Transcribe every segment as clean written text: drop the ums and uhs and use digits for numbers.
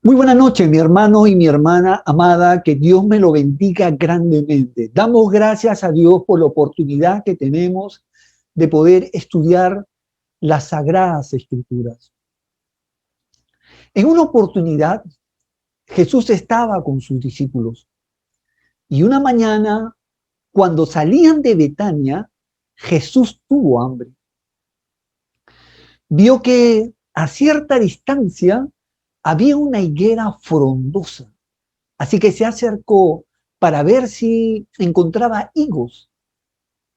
Muy buena noche, mi hermano y mi hermana amada, que Dios me lo bendiga grandemente. Damos gracias a Dios por la oportunidad que tenemos de poder estudiar las Sagradas Escrituras. En una oportunidad, Jesús estaba con sus discípulos y una mañana, cuando salían de Betania, Jesús tuvo hambre. Vio que a cierta distancia había una higuera frondosa. Así que se acercó para ver si encontraba higos,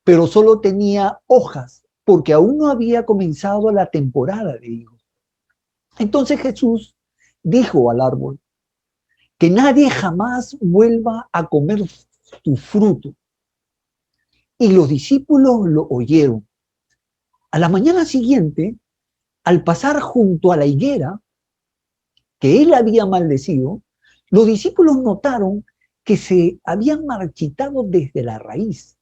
pero solo tenía hojas, porque aún no había comenzado la temporada de higos. Entonces Jesús dijo al árbol, que nadie jamás vuelva a comer tu fruto. Y los discípulos lo oyeron. A la mañana siguiente, al pasar junto a la higuera que él había maldecido, los discípulos notaron que se habían marchitado desde la raíz.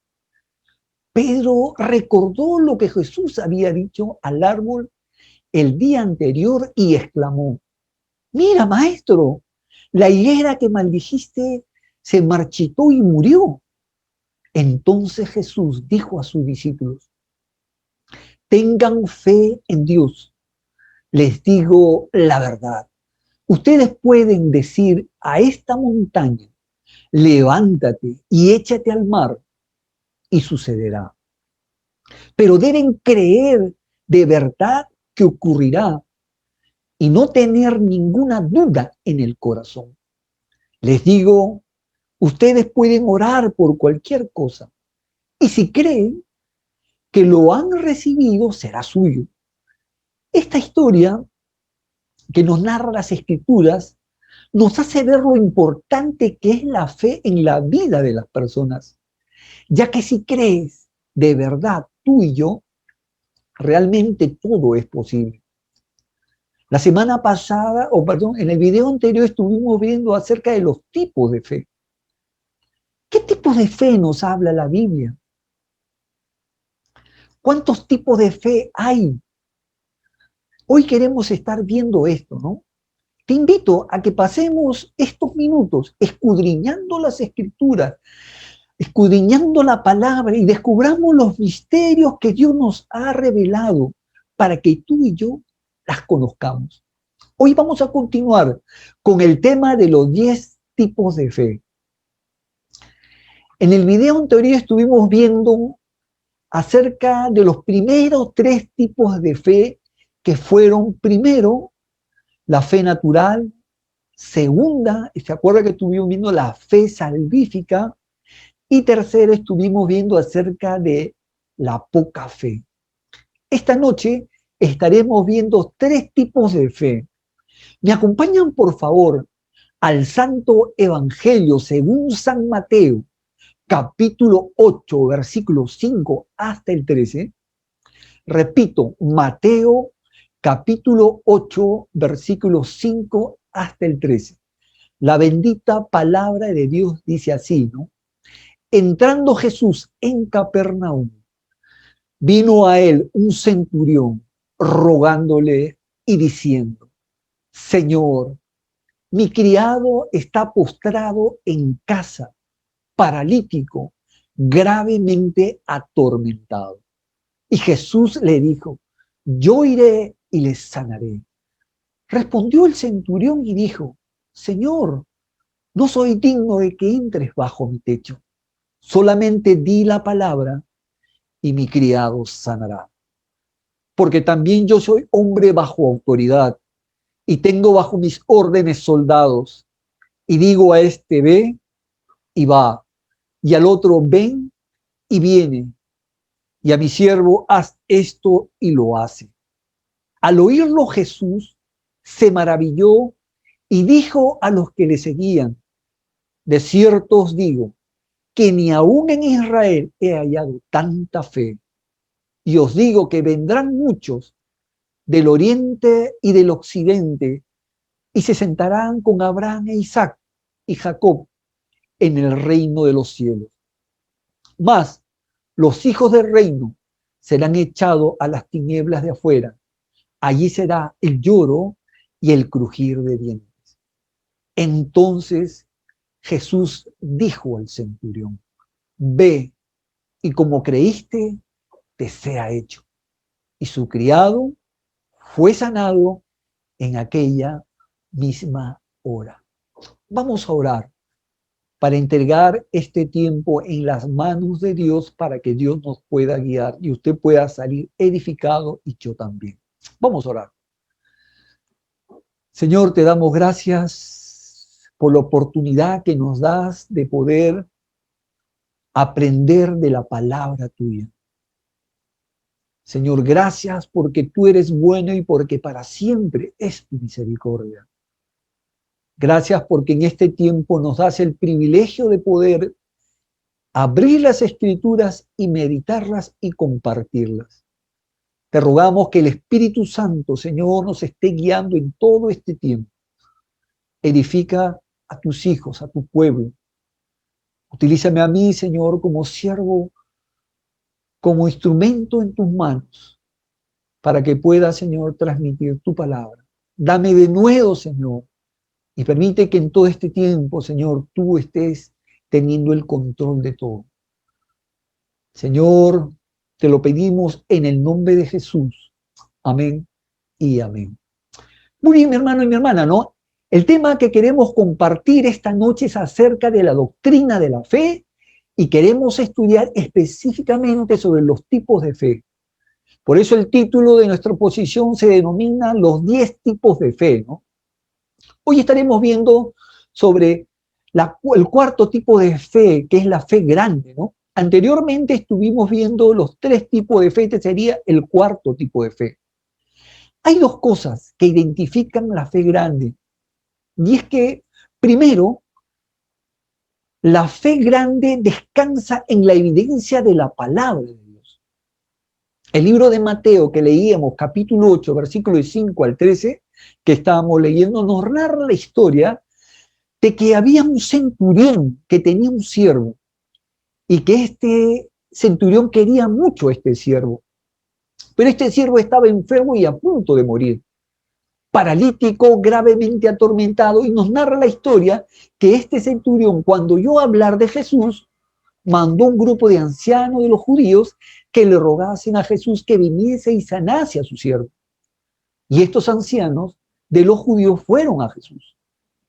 Pedro recordó lo que Jesús había dicho al árbol el día anterior y exclamó, mira, maestro, la higuera que maldijiste se marchitó y murió. Entonces Jesús dijo a sus discípulos, tengan fe en Dios. Les digo la verdad. Ustedes pueden decir a esta montaña, levántate y échate al mar, y sucederá. Pero deben creer de verdad que ocurrirá y no tener ninguna duda en el corazón. Les digo, ustedes pueden orar por cualquier cosa y si creen que lo han recibido, será suyo. Esta historia que nos narra las Escrituras nos hace ver lo importante que es la fe en la vida de las personas, ya que si crees de verdad, tú y yo, realmente todo es posible. La semana pasada, en el video anterior estuvimos viendo acerca de los tipos de fe. ¿Qué tipos de fe nos habla la Biblia? ¿Cuántos tipos de fe hay? Hoy queremos estar viendo esto, ¿no? Te invito a que pasemos estos minutos escudriñando las Escrituras, escudriñando la palabra y descubramos los misterios que Dios nos ha revelado para que tú y yo las conozcamos. Hoy vamos a continuar con el tema de los 10 tipos de fe. En el video anterior estuvimos viendo acerca de los primeros 3 tipos de fe que fueron, primero, la fe natural, segunda, ¿se acuerda que estuvimos viendo la fe salvífica? Y tercero, estuvimos viendo acerca de la poca fe. Esta noche estaremos viendo 3 tipos de fe. ¿Me acompañan, por favor, al Santo Evangelio según San Mateo, capítulo 8, versículos 5 hasta el 13? Repito, Mateo, capítulo 8, versículos 5 hasta el 13. La bendita palabra de Dios dice así, ¿no? Entrando Jesús en Capernaum, vino a él un centurión rogándole y diciendo, Señor, mi criado está postrado en casa, paralítico, gravemente atormentado. Y Jesús le dijo, yo iré y le sanaré. Respondió el centurión y dijo, Señor, no soy digno de que entres bajo mi techo. Solamente di la palabra y mi criado sanará. Porque también yo soy hombre bajo autoridad y tengo bajo mis órdenes soldados. Y digo a este, ve y va, y al otro, ven y viene, y a mi siervo, haz esto y lo hace. Al oírlo Jesús se maravilló y dijo a los que le seguían, de cierto os digo, que ni aún en Israel he hallado tanta fe. Y os digo que vendrán muchos del oriente y del occidente y se sentarán con Abraham e Isaac y Jacob en el reino de los cielos. Mas los hijos del reino serán echados a las tinieblas de afuera. Allí será el lloro y el crujir de dientes. Entonces Jesús dijo al centurión, ve, y como creíste, te sea hecho. Y su criado fue sanado en aquella misma hora. Vamos a orar para entregar este tiempo en las manos de Dios para que Dios nos pueda guiar y usted pueda salir edificado y yo también. Vamos a orar. Señor, te damos gracias por la oportunidad que nos das de poder aprender de la palabra tuya. Señor, gracias porque tú eres bueno y porque para siempre es tu misericordia. Gracias porque en este tiempo nos das el privilegio de poder abrir las escrituras y meditarlas y compartirlas. Te rogamos que el Espíritu Santo, Señor, nos esté guiando en todo este tiempo. Edifica a tus hijos, a tu pueblo. Utilízame a mí, Señor, como siervo, como instrumento en tus manos, para que pueda, Señor, transmitir tu palabra. Dame de nuevo, Señor, y permite que en todo este tiempo, Señor, tú estés teniendo el control de todo. Señor, te lo pedimos en el nombre de Jesús. Amén y amén. Muy bien, mi hermano y mi hermana, ¿no? El tema que queremos compartir esta noche es acerca de la doctrina de la fe y queremos estudiar específicamente sobre los tipos de fe. Por eso el título de nuestra exposición se denomina Los 10 tipos de fe, ¿no? Hoy estaremos viendo sobre el cuarto tipo de fe, que es la fe grande, ¿no? Anteriormente estuvimos viendo los 3 tipos de fe, este sería el cuarto tipo de fe. Hay 2 cosas que identifican la fe grande, y es que, primero, la fe grande descansa en la evidencia de la palabra de Dios. El libro de Mateo que leíamos, capítulo 8, versículos 5 al 13, que estábamos leyendo, nos narra la historia de que había un centurión que tenía un siervo y que este centurión quería mucho a este siervo. Pero este siervo estaba enfermo y a punto de morir, paralítico, gravemente atormentado, y nos narra la historia que este centurión, cuando oyó hablar de Jesús, mandó un grupo de ancianos de los judíos que le rogasen a Jesús que viniese y sanase a su siervo. Y estos ancianos de los judíos fueron a Jesús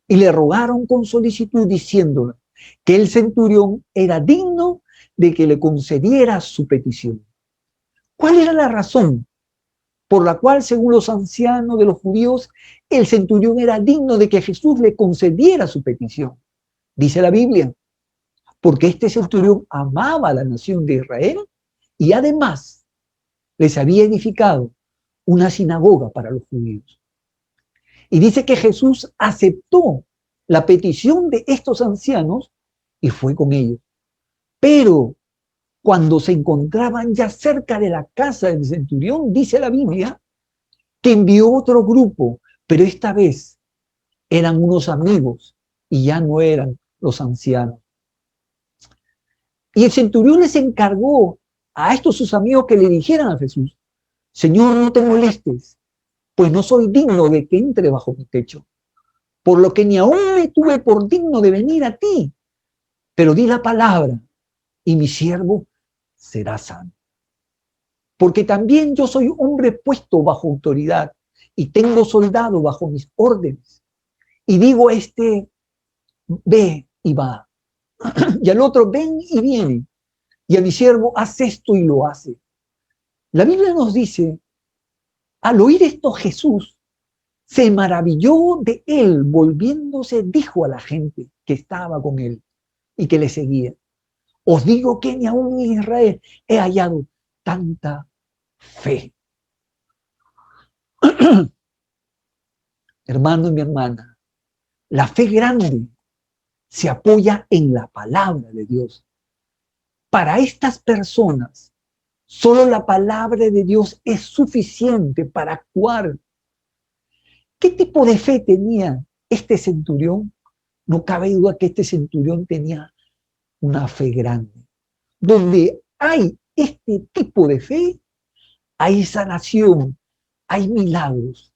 y le rogaron con solicitud diciéndole que el centurión era digno de que le concediera su petición. ¿Cuál era la razón por la cual, según los ancianos de los judíos, el centurión era digno de que Jesús le concediera su petición? Dice la Biblia, porque este centurión amaba a la nación de Israel y además les había edificado una sinagoga para los judíos. Y dice que Jesús aceptó la petición de estos ancianos y fue con ellos. Pero cuando se encontraban ya cerca de la casa del centurión, dice la Biblia, que envió otro grupo, pero esta vez eran unos amigos y ya no eran los ancianos. Y el centurión les encargó a estos sus amigos que le dijeran a Jesús, Señor, no te molestes, pues no soy digno de que entre bajo mi techo, por lo que ni aún me tuve por digno de venir a ti, pero di la palabra y mi siervo será sano. Porque también yo soy hombre puesto bajo autoridad y tengo soldado bajo mis órdenes. Y digo a este, ve y va. Y al otro, ven y viene. Y a mi siervo, haz esto y lo hace. La Biblia nos dice, al oír esto Jesús se maravilló de él, volviéndose, dijo a la gente que estaba con él y que le seguía, os digo que ni aún en Israel he hallado tanta fe. Hermano y mi hermana, la fe grande se apoya en la palabra de Dios. Para estas personas, solo la palabra de Dios es suficiente para actuar. ¿Qué tipo de fe tenía este centurión? No cabe duda que este centurión tenía una fe grande. Donde hay este tipo de fe, hay sanación, hay milagros.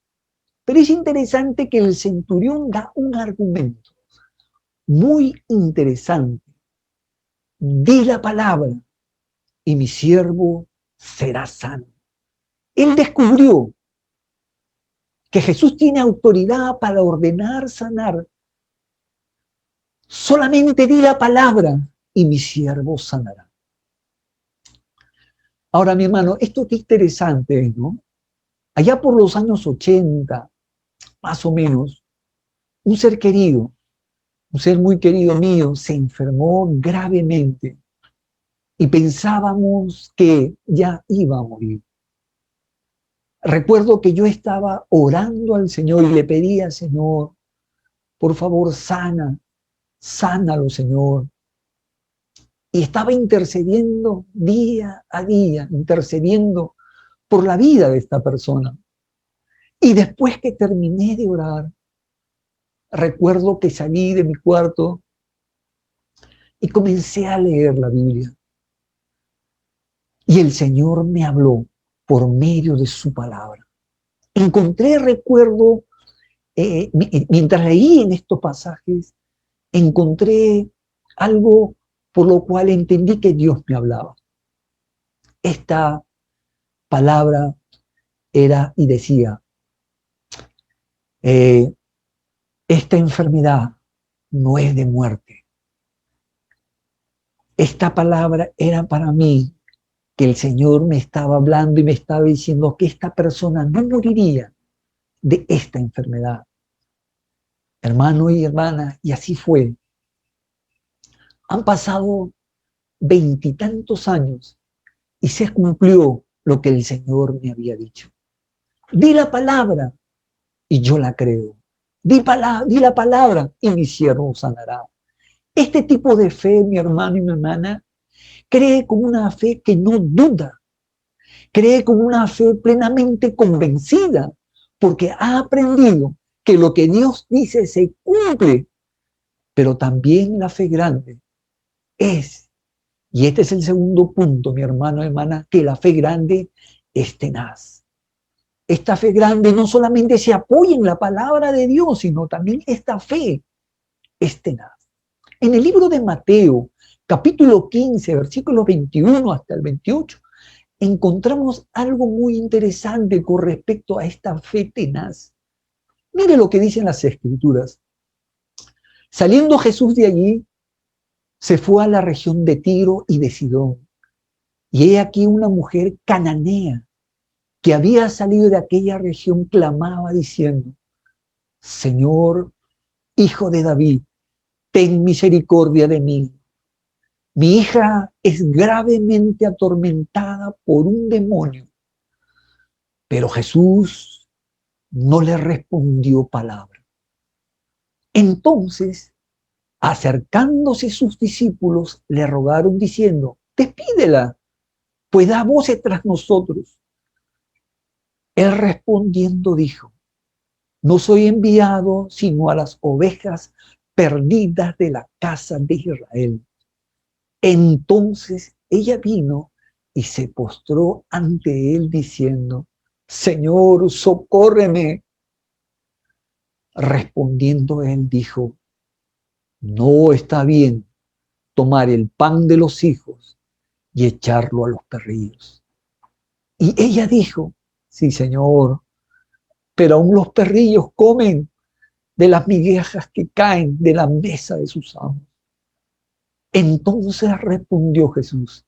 Pero es interesante que el centurión da un argumento muy interesante. Di la palabra y mi siervo será sano. Él descubrió que Jesús tiene autoridad para ordenar, sanar. Solamente di la palabra y mi siervo sanará. Ahora, mi hermano, esto qué interesante es, ¿no? Allá por los años 80, más o menos, un ser querido, un ser muy querido mío, se enfermó gravemente y pensábamos que ya iba a morir. Recuerdo que yo estaba orando al Señor y le pedía, Señor, por favor, sánalo, Señor. Y estaba intercediendo día a día, intercediendo por la vida de esta persona. Y después que terminé de orar, recuerdo que salí de mi cuarto y comencé a leer la Biblia. Y el Señor me habló por medio de su palabra. Encontré, recuerdo, mientras leí en estos pasajes, encontré algo por lo cual entendí que Dios me hablaba. Esta palabra era y decía, esta enfermedad no es de muerte. Esta palabra era para mí, que el Señor me estaba hablando y me estaba diciendo que esta persona no moriría de esta enfermedad. Hermano y hermana, y así fue. Han pasado 20 y tantos años y se cumplió lo que el Señor me había dicho. Di la palabra y yo la creo. Di la palabra y mi siervo sanará. Este tipo de fe, mi hermano y mi hermana, cree con una fe que no duda, cree con una fe plenamente convencida, porque ha aprendido que lo que Dios dice se cumple, pero también la fe grande es, y este es el segundo punto, mi hermano y hermana, que la fe grande es tenaz. Esta fe grande no solamente se apoya en la palabra de Dios, sino también esta fe es tenaz. En el libro de Mateo, capítulo 15, versículos 21 hasta el 28, encontramos algo muy interesante con respecto a esta fe tenaz. Mire lo que dicen las Escrituras. Saliendo Jesús de allí, se fue a la región de Tiro y de Sidón. Y he aquí una mujer cananea que había salido de aquella región clamaba diciendo, Señor, Hijo de David, ten misericordia de mí. Mi hija es gravemente atormentada por un demonio. Pero Jesús no le respondió palabra. Entonces, acercándose sus discípulos, le rogaron diciendo, despídela, pues da voces tras nosotros. Él respondiendo dijo, no soy enviado sino a las ovejas perdidas de la casa de Israel. Entonces ella vino y se postró ante él diciendo, Señor, socórreme. Respondiendo él dijo, no está bien tomar el pan de los hijos y echarlo a los perrillos. Y ella dijo, sí, Señor, pero aún los perrillos comen de las migajas que caen de la mesa de sus amos. Entonces respondió Jesús,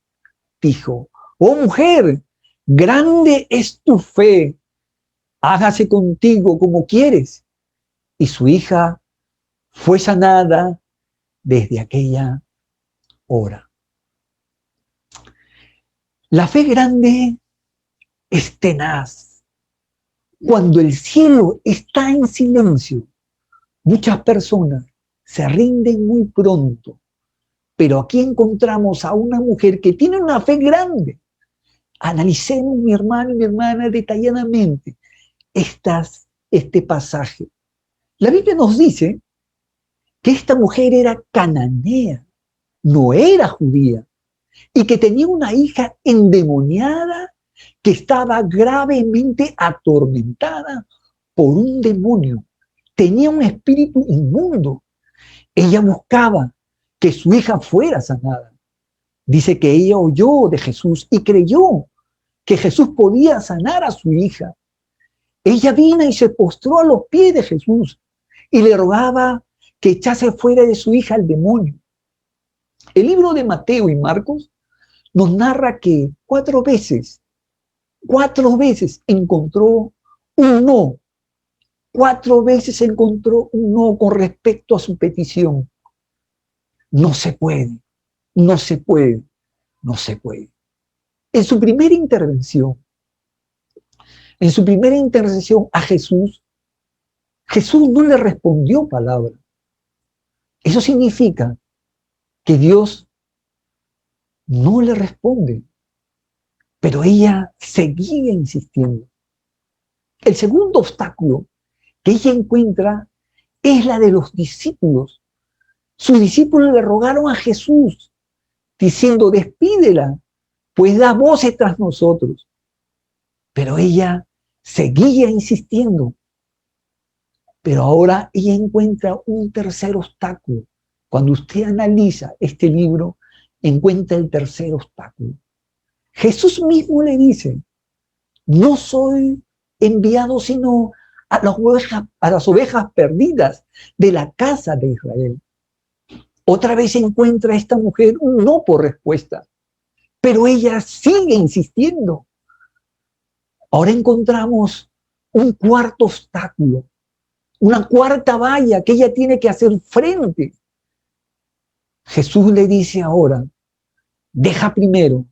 dijo, oh mujer, grande es tu fe, hágase contigo como quieres. Y su hija fue sanada desde aquella hora. La fe grande es tenaz. Cuando el cielo está en silencio, muchas personas se rinden muy pronto, pero aquí encontramos a una mujer que tiene una fe grande. Analicemos, mi hermano y mi hermana, detalladamente este pasaje. La Biblia nos dice que esta mujer era cananea, no era judía, y que tenía una hija endemoniada que estaba gravemente atormentada por un demonio. Tenía un espíritu inmundo. Ella buscaba que su hija fuera sanada. Dice que ella oyó de Jesús y creyó que Jesús podía sanar a su hija. Ella vino y se postró a los pies de Jesús y le rogaba que echase fuera de su hija al demonio. El libro de Mateo y Marcos nos narra que cuatro veces encontró un no. Cuatro veces encontró un no con respecto a su petición. No se puede, no se puede, no se puede. En su primera intervención a Jesús, Jesús no le respondió palabra. Eso significa que Dios no le responde, pero ella seguía insistiendo. El segundo obstáculo que ella encuentra es la de los discípulos. Sus discípulos le rogaron a Jesús, diciendo, despídela, pues da voces tras nosotros. Pero ella seguía insistiendo. Pero ahora ella encuentra un tercer obstáculo. Cuando usted analiza este libro, encuentra el tercer obstáculo. Jesús mismo le dice, no soy enviado sino a las ovejas perdidas de la casa de Israel. Otra vez encuentra esta mujer un no por respuesta, pero ella sigue insistiendo. Ahora encontramos un cuarto obstáculo, una cuarta valla que ella tiene que hacer frente. Jesús le dice ahora, deja primero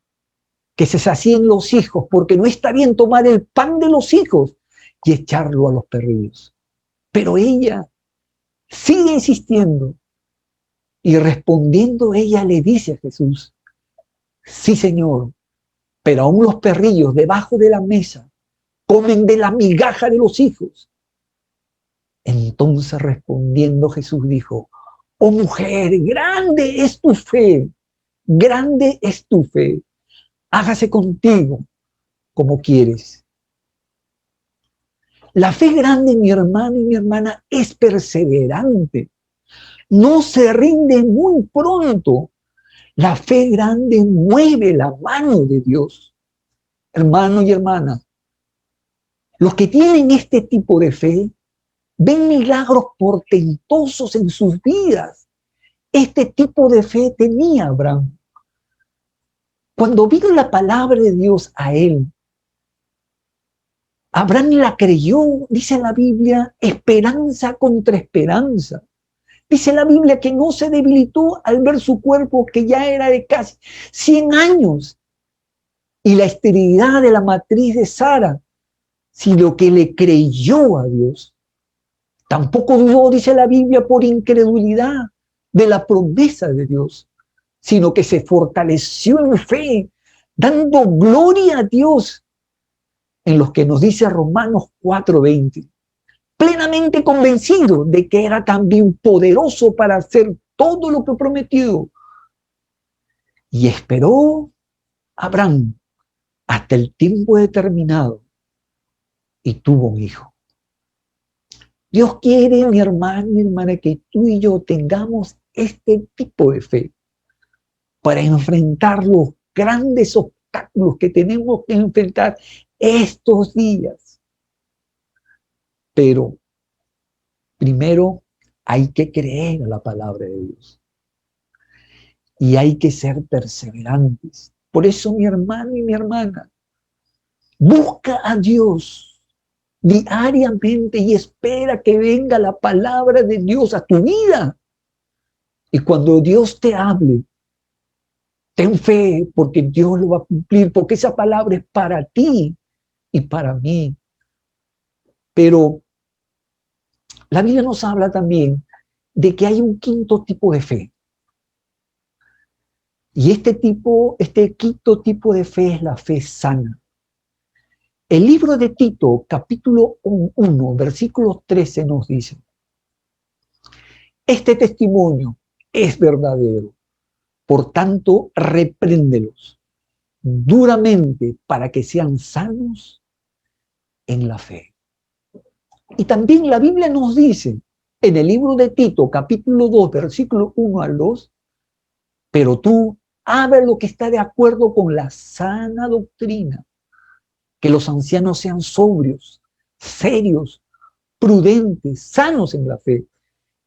que se sacien los hijos, porque no está bien tomar el pan de los hijos y echarlo a los perrillos. Pero ella sigue insistiendo y respondiendo ella le dice a Jesús, sí Señor, pero aún los perrillos debajo de la mesa comen de la migaja de los hijos. Entonces respondiendo Jesús dijo, oh mujer, grande es tu fe, grande es tu fe, hágase contigo como quieres. La fe grande, mi hermano y mi hermana, es perseverante, no se rinde muy pronto. La fe grande mueve la mano de Dios. Hermano y hermana, los que tienen este tipo de fe ven milagros portentosos en sus vidas. Este tipo de fe tenía Abraham. Cuando vino la palabra de Dios a él, Abraham la creyó, dice la Biblia, esperanza contra esperanza. Dice la Biblia que no se debilitó al ver su cuerpo, que ya era de casi 100 años, y la esterilidad de la matriz de Sara, sino que le creyó a Dios. Tampoco dudó, dice la Biblia, por incredulidad de la promesa de Dios, sino que se fortaleció en fe, dando gloria a Dios, en los que nos dice Romanos 4:20, plenamente convencido de que era también poderoso para hacer todo lo que prometió. Y esperó Abraham hasta el tiempo determinado y tuvo un hijo. Dios quiere, mi hermano y hermana, que tú y yo tengamos este tipo de fe para enfrentar los grandes obstáculos que tenemos que enfrentar estos días. Pero primero hay que creer a la palabra de Dios y hay que ser perseverantes. Por eso, mi hermano y mi hermana, busca a Dios diariamente y espera que venga la palabra de Dios a tu vida. Y cuando Dios te hable, ten fe porque Dios lo va a cumplir, porque esa palabra es para ti y para mí. Pero la Biblia nos habla también de que hay un quinto tipo de fe. Y este quinto tipo de fe es la fe sana. El libro de Tito, capítulo 1, versículo 13 nos dice, este testimonio es verdadero, por tanto, repréndelos duramente para que sean sanos en la fe. Y también la Biblia nos dice en el libro de Tito, capítulo 2, versículo 1 al 2, pero tú habla lo que está de acuerdo con la sana doctrina, que los ancianos sean sobrios, serios, prudentes, sanos en la fe,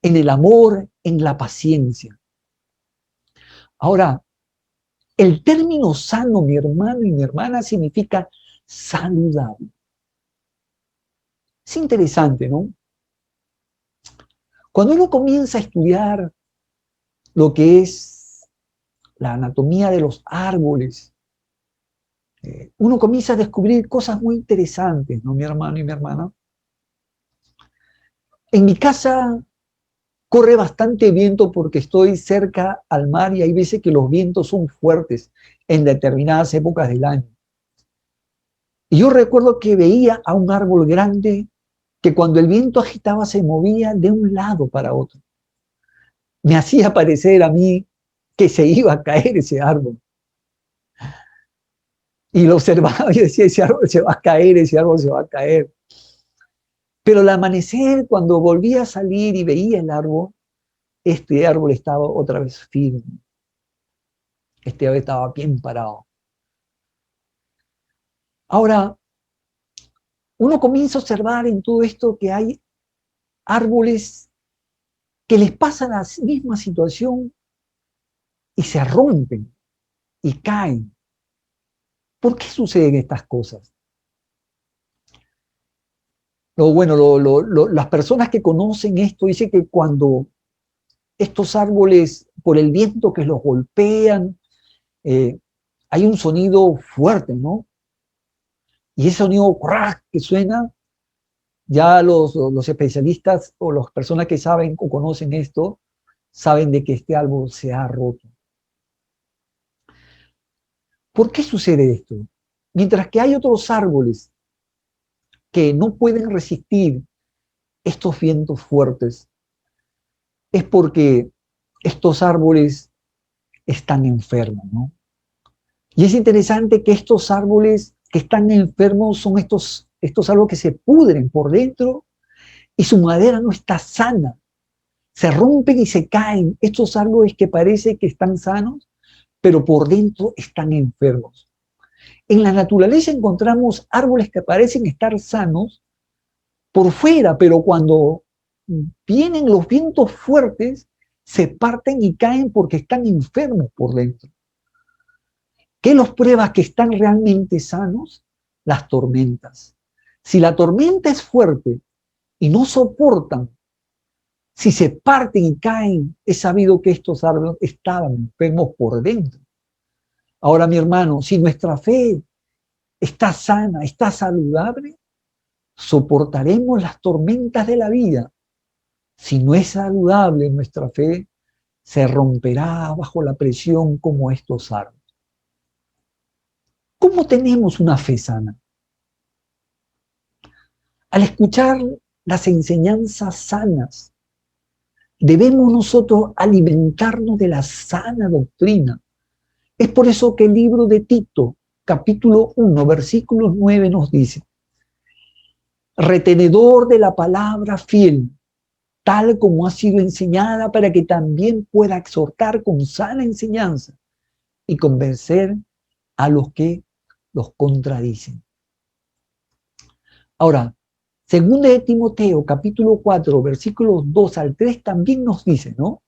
en el amor, en la paciencia. Ahora, el término sano, mi hermano y mi hermana, significa saludable. Es interesante, ¿no? Cuando uno comienza a estudiar lo que es la anatomía de los árboles, uno comienza a descubrir cosas muy interesantes, ¿no, mi hermano y mi hermana? En mi casa corre bastante viento porque estoy cerca al mar y hay veces que los vientos son fuertes en determinadas épocas del año. Y yo recuerdo que veía a un árbol grande que cuando el viento agitaba se movía de un lado para otro. Me hacía parecer a mí que se iba a caer ese árbol. Y lo observaba y decía, ese árbol se va a caer, ese árbol se va a caer. Pero al amanecer, cuando volvía a salir y veía el árbol, este árbol estaba otra vez firme. Este árbol estaba bien parado. Ahora, uno comienza a observar en todo esto que hay árboles que les pasa la misma situación y se rompen y caen. ¿Por qué suceden estas cosas? Las personas que conocen esto dicen que cuando estos árboles, por el viento que los golpean, hay un sonido fuerte, ¿no? Y ese sonido ¡crack! Que suena, ya los especialistas o las personas que saben o conocen esto, saben de que este árbol se ha roto. ¿Por qué sucede esto? Mientras que hay otros árboles que no pueden resistir estos vientos fuertes, es porque estos árboles están enfermos, ¿no? Y es interesante que estos árboles que están enfermos son estos árboles que se pudren por dentro y su madera no está sana. Se rompen y se caen. Estos árboles que parece que están sanos, pero por dentro están enfermos. En la naturaleza encontramos árboles que parecen estar sanos por fuera, pero cuando vienen los vientos fuertes, se parten y caen porque están enfermos por dentro. ¿Qué los prueba que están realmente sanos? Las tormentas. Si la tormenta es fuerte y no soportan, si se parten y caen, es sabido que estos árboles estaban enfermos por dentro. Ahora, mi hermano, si nuestra fe está sana, está saludable, soportaremos las tormentas de la vida. Si no es saludable nuestra fe, se romperá bajo la presión como estos árboles. ¿Cómo tenemos una fe sana? Al escuchar las enseñanzas sanas, debemos nosotros alimentarnos de la sana doctrina. Es por eso que el libro de Tito, capítulo 1, versículo 9 nos dice, retenedor de la palabra fiel, tal como ha sido enseñada, para que también pueda exhortar con sana enseñanza y convencer a los que los contradicen. Ahora, según de Timoteo, capítulo 4, versículos 2 al 3, también nos dice, ¿no?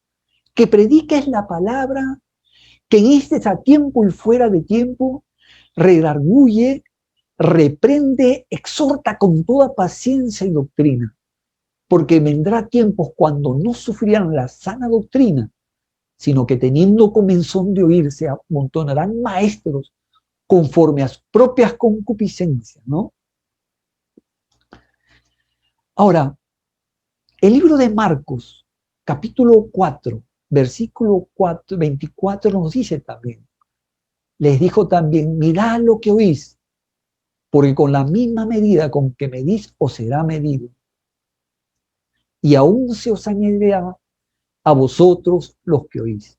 Que prediques la palabra, que instes a tiempo y fuera de tiempo, redarguye, reprende, exhorta con toda paciencia y doctrina, porque vendrá tiempos cuando no sufrirán la sana doctrina, sino que teniendo comezón de oír, se amontonarán maestros conforme a sus propias concupiscencias, ¿no? Ahora, el libro de Marcos, capítulo 4, versículo 24 nos dice también, les dijo también, mirad lo que oís, porque con la misma medida con que medís os será medido. Y aún se os añadirá a vosotros los que oís.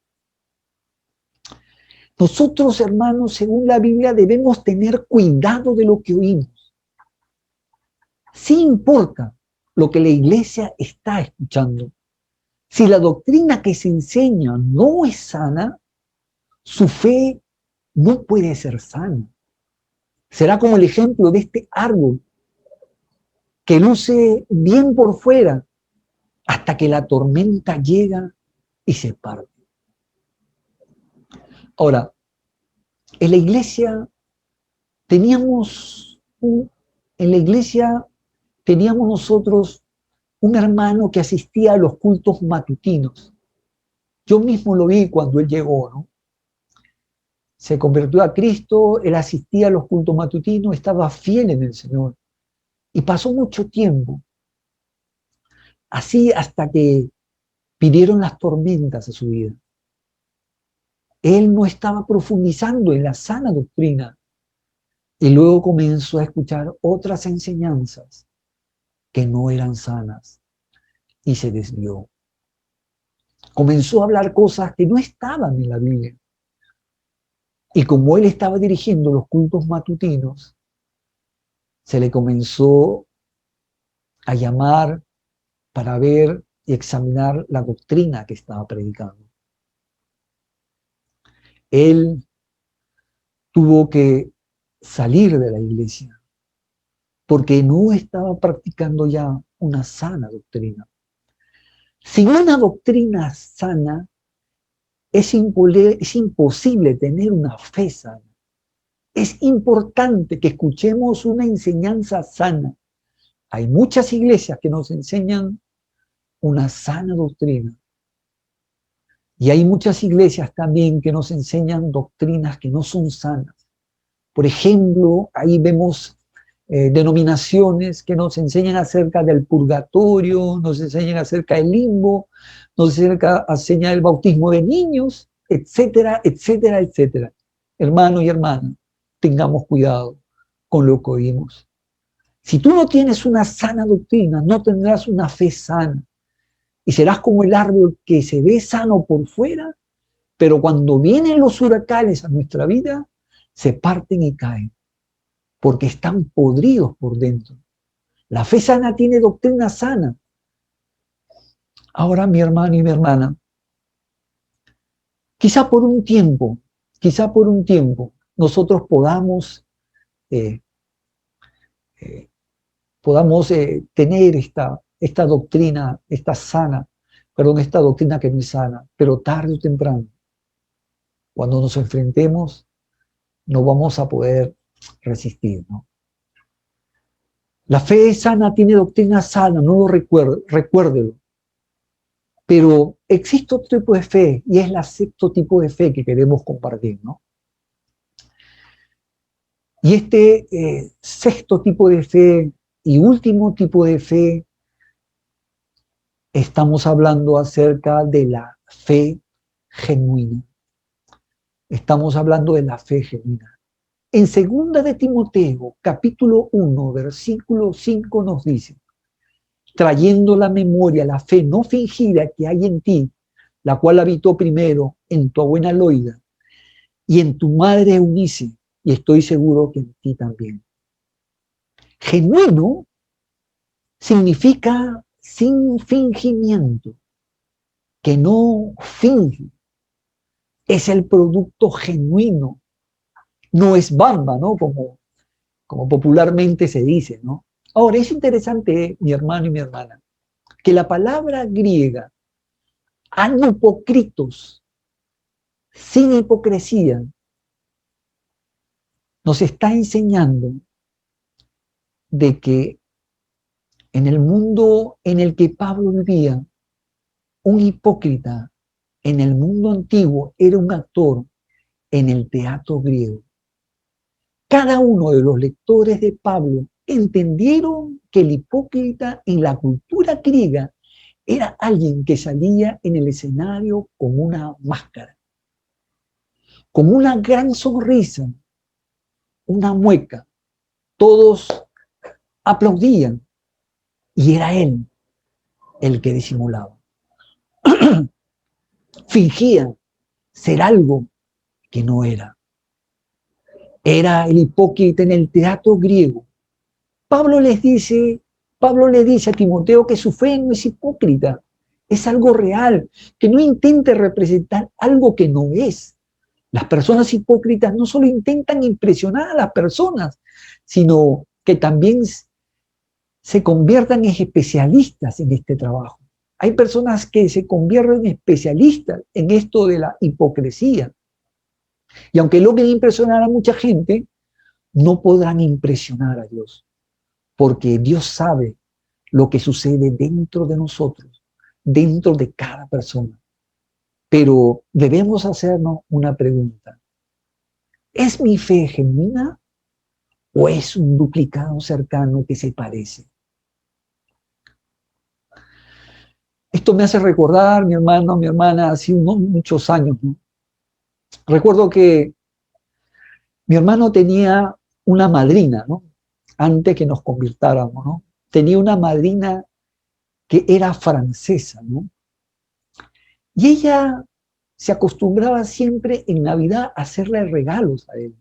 Nosotros, hermanos, según la Biblia, debemos tener cuidado de lo que oímos. Sí importa lo que la iglesia está escuchando. Si la doctrina que se enseña no es sana, su fe no puede ser sana. Será como el ejemplo de este árbol que luce bien por fuera hasta que la tormenta llega y se parte. Ahora, en la iglesia teníamos en la iglesia teníamos nosotros un hermano que asistía a los cultos matutinos. Yo mismo lo vi cuando él llegó, ¿no? Se convirtió a Cristo, él asistía a los cultos matutinos, estaba fiel en el Señor. Y pasó mucho tiempo, así hasta que vinieron las tormentas a su vida. Él no estaba profundizando en la sana doctrina y luego comenzó a escuchar otras enseñanzas que no eran sanas y se desvió. Comenzó a hablar cosas que no estaban en la Biblia. Y como él estaba dirigiendo los cultos matutinos, se le comenzó a llamar para ver y examinar la doctrina que estaba predicando. Él tuvo que salir de la iglesia porque no estaba practicando ya una sana doctrina. Sin una doctrina sana, es imposible tener una fe sana. Es importante que escuchemos una enseñanza sana. Hay muchas iglesias que nos enseñan una sana doctrina. Y hay muchas iglesias también que nos enseñan doctrinas que no son sanas. Por ejemplo, ahí vemos denominaciones que nos enseñan acerca del purgatorio, nos enseñan acerca del limbo, nos enseñan el bautismo de niños, etcétera, etcétera, etcétera. Hermano y hermana, tengamos cuidado con lo que oímos. Si tú no tienes una sana doctrina, no tendrás una fe sana. Y serás como el árbol que se ve sano por fuera, pero cuando vienen los huracanes a nuestra vida, se parten y caen, porque están podridos por dentro. La fe sana tiene doctrina sana. Ahora, mi hermano y mi hermana, quizá por un tiempo, nosotros eh, eh, podamos tener esta doctrina, esta doctrina que no es sana, pero tarde o temprano, cuando nos enfrentemos, no vamos a poder resistir, ¿no? La fe sana tiene doctrina sana, no lo recuérdelo. Pero existe otro tipo de fe, y es el sexto tipo de fe que queremos compartir, ¿no? Y este sexto tipo de fe y último tipo de fe, estamos hablando acerca de la fe genuina. Estamos hablando de la fe genuina. En 2 de Timoteo, capítulo 1, versículo 5 nos dice: trayendo la memoria la fe no fingida que hay en ti, la cual habitó primero en tu abuela Loida y en tu madre Eunice, y estoy seguro que en ti también. Genuino significa sin fingimiento, que no finge. Es el producto genuino, no es bamba, ¿no? Como popularmente se dice, ¿no? Ahora, es interesante, mi hermano y mi hermana, que la palabra griega anupokritos, sin hipocresía, nos está enseñando de que en el mundo en el que Pablo vivía, un hipócrita en el mundo antiguo era un actor en el teatro griego. Cada uno de los lectores de Pablo entendieron que el hipócrita en la cultura griega era alguien que salía en el escenario con una máscara, con una gran sonrisa, una mueca. Todos aplaudían y era él el que disimulaba. Fingía ser algo que no era. Era el hipócrita en el teatro griego. Pablo les dice Pablo le dice a Timoteo que su fe no es hipócrita, es algo real, que no intente representar algo que no es. Las personas hipócritas no solo intentan impresionar a las personas, sino que también se conviertan en especialistas en este trabajo. Hay personas que se convierten en especialistas en esto de la hipocresía. Y aunque logren impresionar a mucha gente, no podrán impresionar a Dios, porque Dios sabe lo que sucede dentro de nosotros, dentro de cada persona. Pero debemos hacernos una pregunta. ¿Es mi fe genuina o es un duplicado cercano que se parece? Esto me hace recordar, mi hermano, mi hermana, hace muchos años, ¿no? Recuerdo que mi hermano tenía una madrina, ¿no? Antes que nos convirtáramos, ¿no? Tenía una madrina que era francesa, ¿no? Y ella se acostumbraba siempre en Navidad a hacerle regalos a él.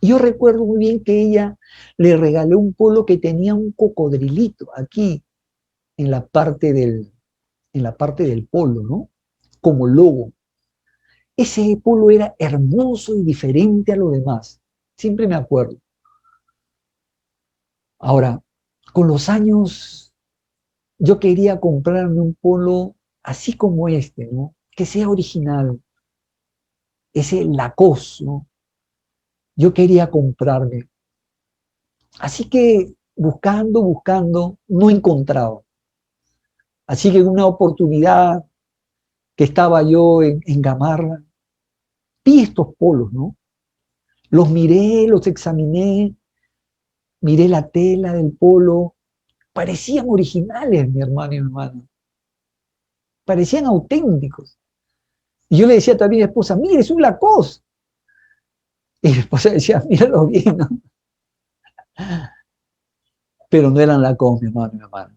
Y yo recuerdo muy bien que ella le regaló un polo que tenía un cocodrilito aquí en la parte del polo, ¿no? Como logo. Ese polo era hermoso y diferente a lo demás. Siempre me acuerdo. Ahora, con los años, yo quería comprarme un polo así como este, ¿no? Que sea original, ese Lacoste, ¿no? Yo quería comprarme. Así que buscando, no encontraba. Así que en una oportunidad que estaba yo en Gamarra, vi estos polos, ¿no? Los miré, los examiné, miré la tela del polo, parecían originales, mi hermano y mi hermana, parecían auténticos. Y yo le decía también a mi esposa, mire, es un Lacoste. Y mi esposa decía, míralo bien, ¿no? Pero no eran Lacoste, mi hermano y mi hermana.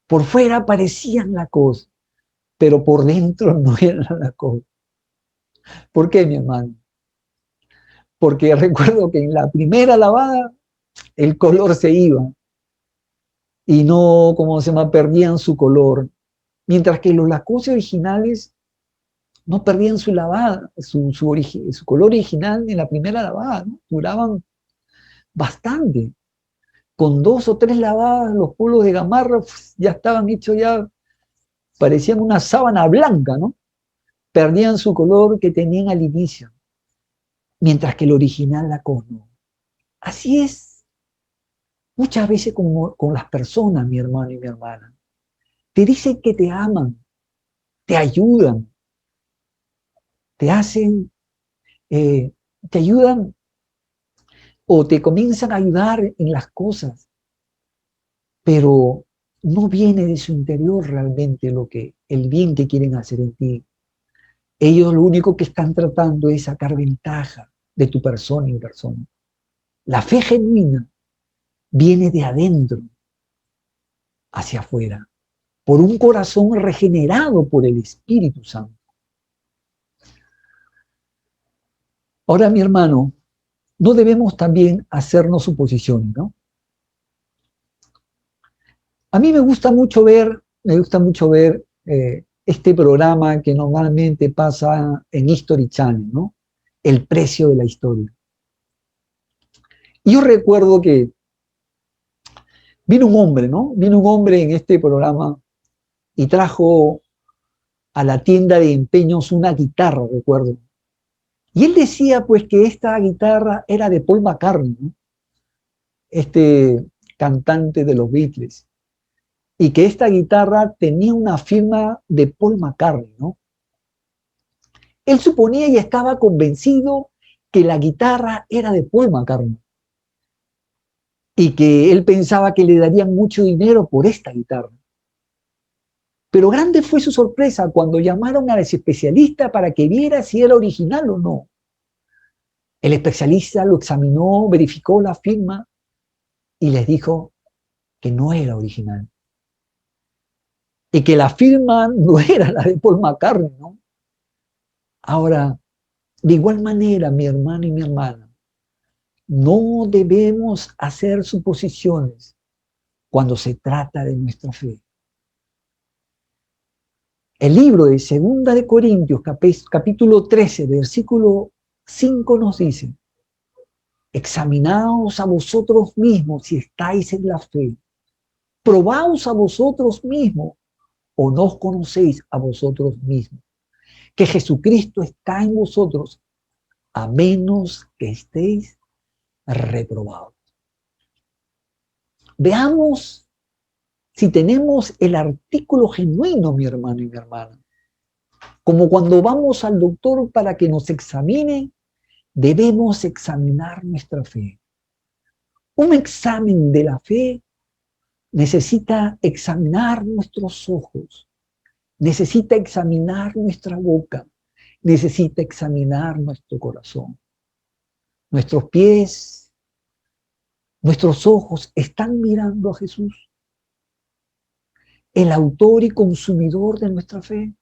Por fuera parecían Lacoste, pero por dentro no eran Lacoste. ¿Por qué, mi hermano? Porque recuerdo que en la primera lavada el color se iba y no, como se llama, perdían su color. Mientras que los Lacoste originales no perdían su lavada, su color original en la primera lavada, ¿no? Duraban bastante. Con 2 o 3 lavadas, los polos de Gamarra ya estaban hechos, ya parecían una sábana blanca, ¿no? Perdían su color que tenían al inicio, mientras que el original Lacoste no. Así es muchas veces con las personas, mi hermano y mi hermana. Te dicen que te aman, te ayudan, te hacen, te ayudan o te comienzan a ayudar en las cosas, pero no viene de su interior realmente el bien que quieren hacer en ti. Ellos lo único que están tratando es sacar ventaja de tu persona en persona. La fe genuina viene de adentro hacia afuera, por un corazón regenerado por el Espíritu Santo. Ahora, mi hermano, no debemos también hacernos suposiciones, ¿no? A mí me gusta mucho ver este programa que normalmente pasa en History Channel, ¿no? El precio de la historia. Y yo recuerdo que vino un hombre, ¿no? Vino un hombre en este programa y trajo a la tienda de empeños una guitarra, recuerdo. Y él decía pues que esta guitarra era de Paul McCartney, ¿no? Este cantante de los Beatles, y que esta guitarra tenía una firma de Paul McCartney, ¿no? Él suponía y estaba convencido que la guitarra era de Paul McCartney y que él pensaba que le darían mucho dinero por esta guitarra. Pero grande fue su sorpresa cuando llamaron al especialista para que viera si era original o no. El especialista lo examinó, verificó la firma y les dijo que no era original. Y que la firma no era la de Paul McCartney, ¿no? Ahora, de igual manera, mi hermano y mi hermana, no debemos hacer suposiciones cuando se trata de nuestra fe. El libro de Segunda de Corintios, capítulo 13, versículo 5 nos dice: examinaos a vosotros mismos si estáis en la fe. Probaos a vosotros mismos o no os conocéis a vosotros mismos, que Jesucristo está en vosotros, a menos que estéis reprobados. Veamos si tenemos el artículo genuino, mi hermano y mi hermana. Como cuando vamos al doctor para que nos examine, debemos examinar nuestra fe. Un examen de la fe necesita examinar nuestros ojos, necesita examinar nuestra boca, necesita examinar nuestro corazón. Nuestros pies, nuestros ojos están mirando a Jesús, el autor y consumidor de nuestra fe.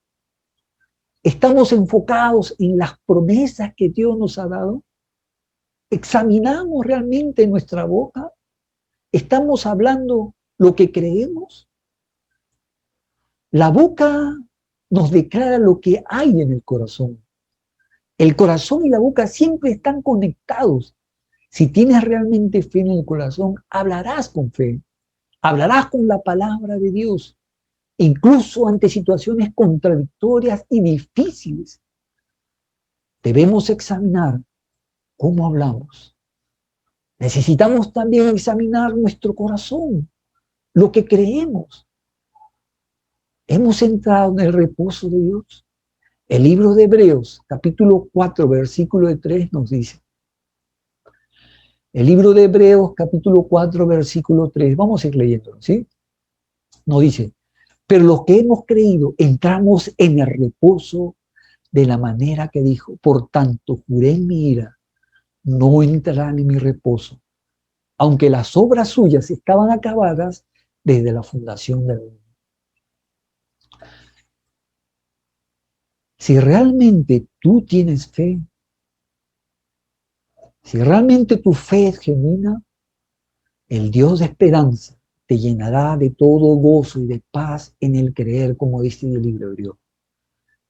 Estamos enfocados en las promesas que Dios nos ha dado. ¿Examinamos realmente nuestra boca? ¿Estamos hablando lo que creemos? La boca nos declara lo que hay en el corazón. El corazón y la boca siempre están conectados. Si tienes realmente fe en el corazón, hablarás con fe, hablarás con la palabra de Dios, incluso ante situaciones contradictorias y difíciles. Debemos examinar cómo hablamos. Necesitamos también examinar nuestro corazón, lo que creemos. ¿Hemos entrado en el reposo de Dios? El libro de Hebreos, capítulo 4, versículo 3 nos dice. El libro de Hebreos, capítulo 4, versículo 3. Vamos a ir leyéndolo, ¿sí? Nos dice: pero los que hemos creído entramos en el reposo de la manera que dijo. Por tanto, juré en mi ira, no entrarán en mi reposo, aunque las obras suyas estaban acabadas desde la fundación del mundo. Si realmente tú tienes fe, si realmente tu fe es genuina, el Dios de esperanza te llenará de todo gozo y de paz en el creer, como dice el libro de Dios,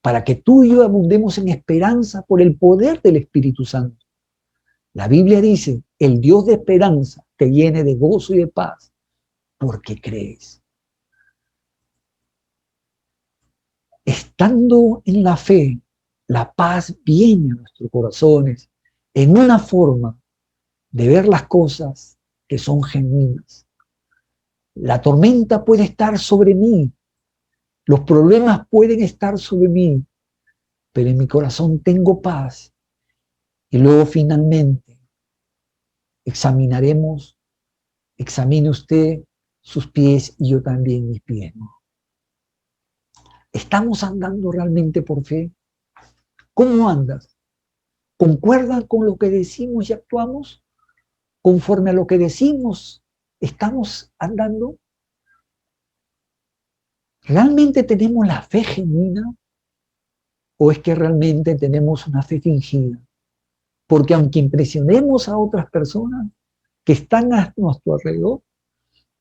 para que tú y yo abundemos en esperanza por el poder del Espíritu Santo. La Biblia dice: el Dios de esperanza te llene de gozo y de paz porque crees. Estando en la fe, la paz viene a nuestros corazones en una forma de ver las cosas que son genuinas. La tormenta puede estar sobre mí, los problemas pueden estar sobre mí, pero en mi corazón tengo paz. Y luego finalmente examine usted sus pies y yo también mis pies. ¿Estamos andando realmente por fe? ¿Cómo andas? ¿Concuerdan con lo que decimos y actuamos? ¿Conforme a lo que decimos estamos andando? ¿Realmente tenemos la fe genuina? ¿O es que realmente tenemos una fe fingida? Porque aunque impresionemos a otras personas que están a nuestro alrededor,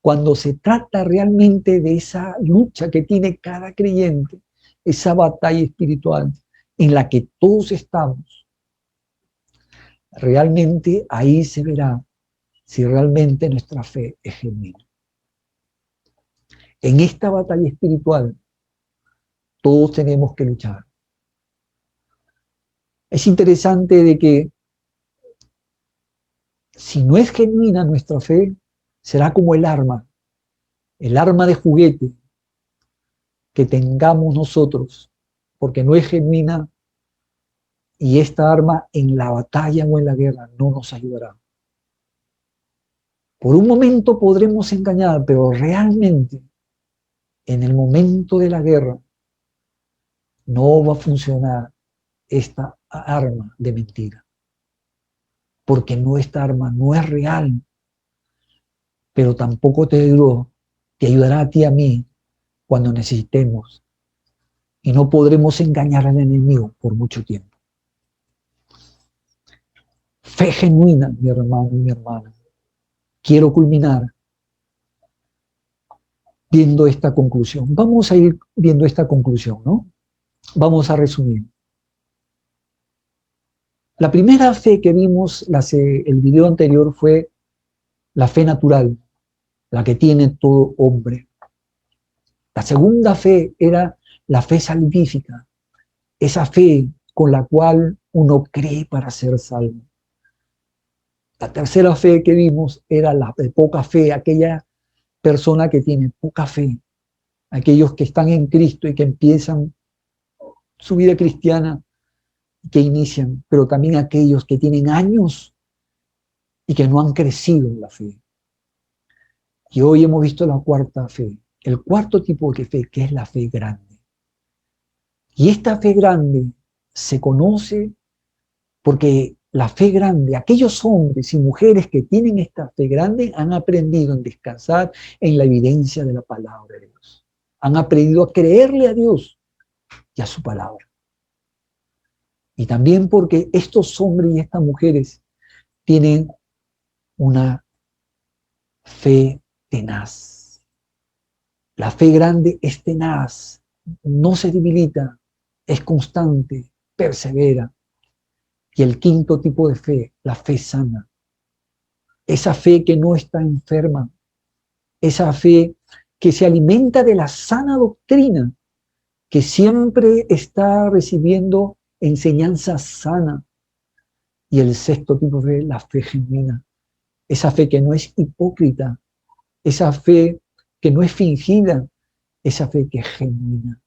cuando se trata realmente de esa lucha que tiene cada creyente, esa batalla espiritual en la que todos estamos, realmente ahí se verá si realmente nuestra fe es genuina. En esta batalla espiritual todos tenemos que luchar. Es interesante de que si no es genuina nuestra fe, será como el arma de juguete que tengamos nosotros, porque no es genuina, y esta arma en la batalla o en la guerra no nos ayudará. Por un momento podremos engañar, pero realmente en el momento de la guerra no va a funcionar esta arma de mentira, porque esta arma no es real, pero tampoco te ayudará a ti y a mí cuando necesitemos, y no podremos engañar al enemigo por mucho tiempo. Fe genuina, mi hermano y mi hermana. Quiero culminar viendo esta conclusión. Vamos a ir viendo esta conclusión, ¿no? Vamos a resumir. La primera fe que vimos, el video anterior, fue la fe natural, la que tiene todo hombre. La segunda fe era la fe salvífica, esa fe con la cual uno cree para ser salvo. La tercera fe que vimos era la de poca fe, aquella persona que tiene poca fe, aquellos que están en Cristo y que empiezan su vida cristiana, que inician, pero también aquellos que tienen años y que no han crecido en la fe. Y hoy hemos visto la cuarta fe, el cuarto tipo de fe, que es la fe grande. Y esta fe grande se conoce porque la fe grande, aquellos hombres y mujeres que tienen esta fe grande han aprendido a descansar en la evidencia de la palabra de Dios. Han aprendido a creerle a Dios y a su palabra. Y también porque estos hombres y estas mujeres tienen una fe tenaz. La fe grande es tenaz, no se debilita, es constante, persevera. Y el quinto tipo de fe, la fe sana. Esa fe que no está enferma, esa fe que se alimenta de la sana doctrina, que siempre está recibiendo enseñanza sana. Y el sexto tipo de fe, la fe genuina. Esa fe que no es hipócrita, esa fe que no es fingida, esa fe que es genuina.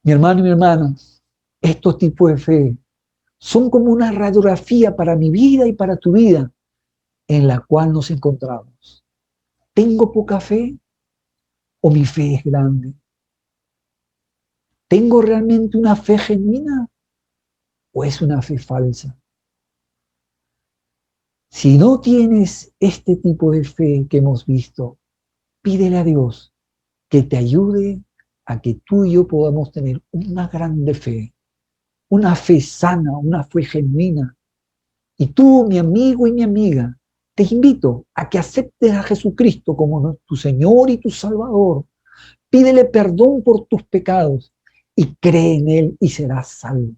Mi hermano y mi hermana, estos tipos de fe son como una radiografía para mi vida y para tu vida en la cual nos encontramos. ¿Tengo poca fe o mi fe es grande? ¿Tengo realmente una fe genuina o es una fe falsa? Si no tienes este tipo de fe que hemos visto, pídele a Dios que te ayude a que tú y yo podamos tener una grande fe, una fe sana, una fe genuina. Y tú, mi amigo y mi amiga, te invito a que aceptes a Jesucristo como tu Señor y tu Salvador. Pídele perdón por tus pecados y cree en Él y serás salvo.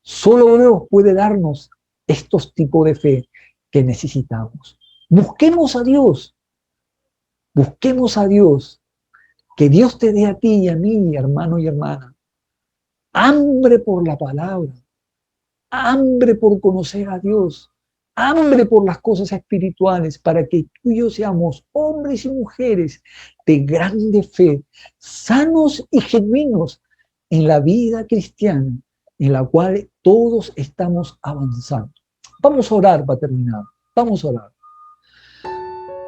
Solo Dios puede darnos estos tipos de fe que necesitamos. Busquemos a Dios. Busquemos a Dios. Que Dios te dé a ti y a mí, hermano y hermana, hambre por la palabra, hambre por conocer a Dios, hambre por las cosas espirituales, para que tú y yo seamos hombres y mujeres de grande fe, sanos y genuinos en la vida cristiana, en la cual todos estamos avanzando. Vamos a orar para terminar. Vamos a orar.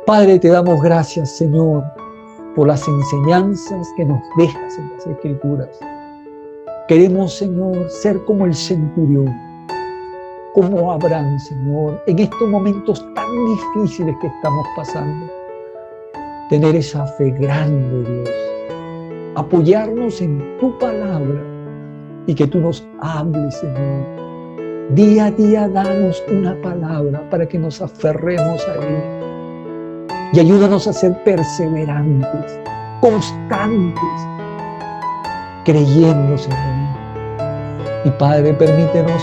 Padre, te damos gracias, Señor, por las enseñanzas que nos dejas en las Escrituras. Queremos, Señor, ser como el centurión, como Abraham, Señor, en estos momentos tan difíciles que estamos pasando. Tener esa fe grande, Dios. Apoyarnos en tu palabra y que tú nos hables, Señor. Día a día danos una palabra para que nos aferremos a ella. Y ayúdanos a ser perseverantes, constantes, creyendo, Señor. Y Padre, permítenos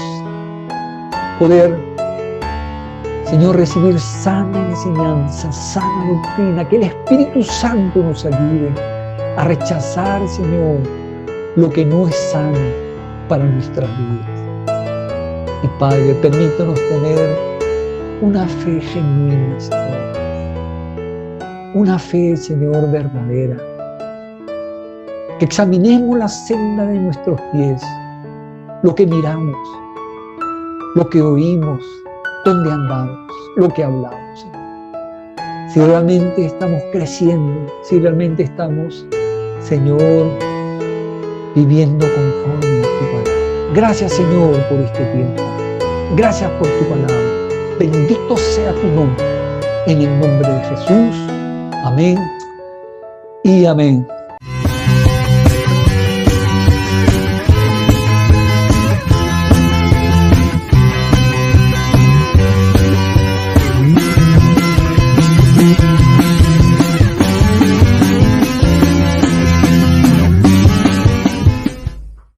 poder, Señor, recibir sana enseñanza, sana doctrina, que el Espíritu Santo nos ayude a rechazar, Señor, lo que no es sano para nuestras vidas. Y Padre, permítanos tener una fe genuina, Señor. Una fe, Señor, verdadera. Que examinemos la senda de nuestros pies, lo que miramos, lo que oímos, dónde andamos, lo que hablamos, Señor. Si realmente estamos creciendo, si realmente estamos, Señor, viviendo conforme a tu palabra. Gracias, Señor, por este tiempo. Gracias por tu palabra. Bendito sea tu nombre. En el nombre de Jesús. Amén y amén.